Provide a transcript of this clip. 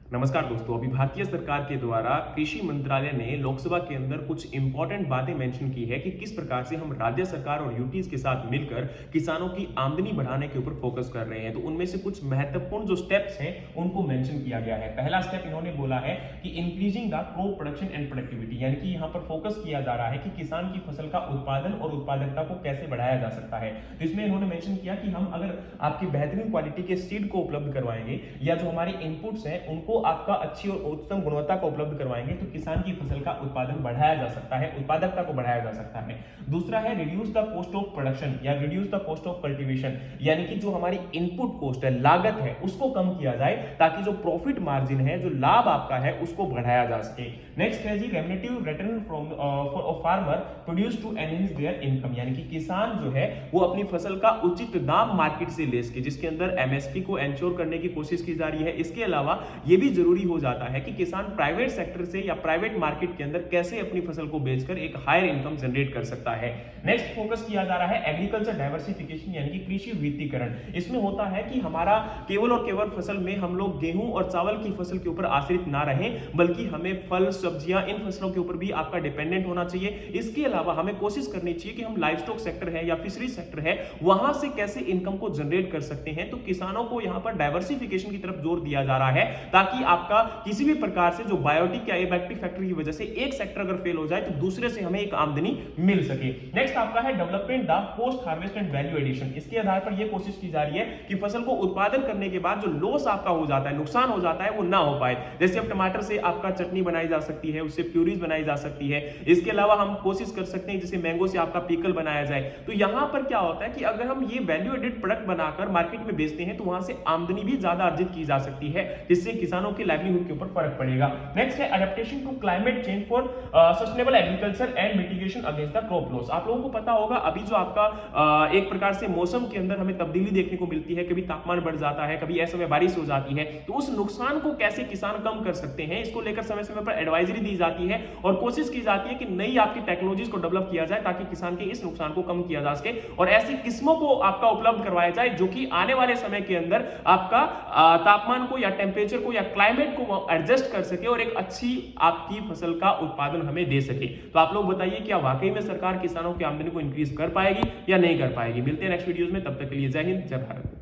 नमस्कार दोस्तों। अभी भारतीय सरकार के द्वारा कृषि मंत्रालय ने लोकसभा के अंदर कुछ इंपॉर्टेंट बातें मेंशन की है कि किस प्रकार से हम राज्य सरकार और यूटीज के साथ मिलकर किसानों की आमदनी बढ़ाने के ऊपर फोकस कर रहे हैं। तो उनमें से कुछ महत्वपूर्ण जो स्टेप्स हैं उनको मेंशन किया गया है। पहला स्टेप इन्होंने बोला है कि increasing the crop production and productivity, यानी कि यहाँ पर फोकस किया जा रहा है कि किसान की फसल का उत्पादन और उत्पादकता को कैसे बढ़ाया जा सकता है। तो इसमें इन्होंने मेंशन किया कि हम अगर आपकी बेहतरीन क्वालिटी के सीड को उपलब्ध करवाएंगे या जो हमारे इनपुट्स हैं उनको आपका अच्छी और उत्तम गुणवत्ता को उपलब्ध करवाएंगे तो किसान की फसल का उत्पादन बढ़ाया जा सकता है, उत्पादकता को बढ़ाया जा सकता है। दूसरा है reduce the cost of production या reduce the cost of cultivation, यानी कि जो हमारी इनपुट कॉस्ट है, लागत है, उसको कम किया जाए ताकि जो प्रॉफिट मार्जिन है, जो लाभ आपका है, उसको बढ़ाया जा सके। नेक्स्ट है जी remunerative return from for farmer produce to enhance their income, यानी कि किसान जो है वो अपनी फसल का उचित दाम मार्केट से ले सके, जिसके अंदर एमएसपी को एंश्योर करने की कोशिश की जा रही है। इसके अलावा ये भी जरूरी हो जाता है कि किसान प्राइवेट सेक्टर से या प्राइवेट मार्केट के अंदर कैसे अपनी फसल को बेचकर एक हायर इनकम जनरेट कर सकता है। नेक्स्ट फोकस किया जा रहा है एग्रीकल्चर डाइवर्सिफिकेशन, यानी कि कृषि विविधीकरण। इसमें होता है कि हमारा केवल और केवल फसल में हम लोग गेहूं और चावल की फसल के ऊपर आश्रित ना रहें, बल्कि हमें फल, सब्जियां, इन फसलों के ऊपर भी आपका डिपेंडेंट होना चाहिए। इसके अलावा हमें कोशिश करनी चाहिए कि हम लाइव स्टॉक सेक्टर है या फिशरी सेक्टर है वहां से कैसे इनकम को जनरेट कर सकते हैं। तो किसानों को यहां पर डाइवर्सिफिकेशन की तरफ जोर दिया जा रहा है ताकि आपका किसी भी प्रकार से जो बायोटिक या एबैक्टिक फैक्टर की वजह से एक सेक्टर अगर फेल हो जाए तो दूसरे से हमें एक आमदनी मिल सके। नेक्स्ट आपका है development the post harvest and value addition. इसके आधार पर यह कोशिश की जा रही है कि फसल को उत्पादन करने के बाद जो लॉस आपका हो जाता है, नुकसान हो जाता है, वो ना हो पाए। जैसे अब टमाटर से आपका चटनी बनाई जा सकती है, उससे प्यूरीज बनाई जा सकती है। इसके अलावा हम कोशिश कर सकते हैं जैसे मैंगो से आपका पिकल बनाया जाए। तो यहां पर क्या होता है कि अगर हम ये वैल्यू एडेड प्रोडक्ट बनाकर मार्केट में बेचते हैं तो वहां से आमदनी भी ज्यादा अर्जित की जा सकती है, जिससे किसानों के लाइवलीहुड के ऊपर फर्क पड़ेगा। नेक्स्ट है adaptation to climate change for sustainable agriculture and mitigation against the crop loss. आप लोगों को पता होगा अभी जो आपका एक प्रकार से मौसम के अंदर हमें तब्दीली देखने को मिलती है, कभी तापमान बढ़ जाता है, कभी ऐसे में बारिश हो जाती है। तो उस नुकसान को कैसे किसान कम कर सकते हैं, इसको लेकर समय समय पर एडवाइजरी दी जाती है और कोशिश की जाती है कि नई आपकी टेक्नोलॉजीज को डेवलप किया जाए ताकि किसान के इस नुकसान को कम किया जा सके और ऐसी किस्मों को आपका उपलब्ध करवाया जाए जो कि आने वाले समय के अंदर आपका तापमान को या टेम्परेचर को या क्लाइमेट को एडजस्ट कर सके और एक अच्छी आपकी फसल का उत्पादन हमें दे सके। तो आप लोग बताइए क्या वाकई में सरकार किसानों की आमदनी को इंक्रीज कर पाएगी या नहीं कर पाएगी। मिलते हैं नेक्स्ट वीडियोस में, तब तक के लिए जय हिंद, जय भारत।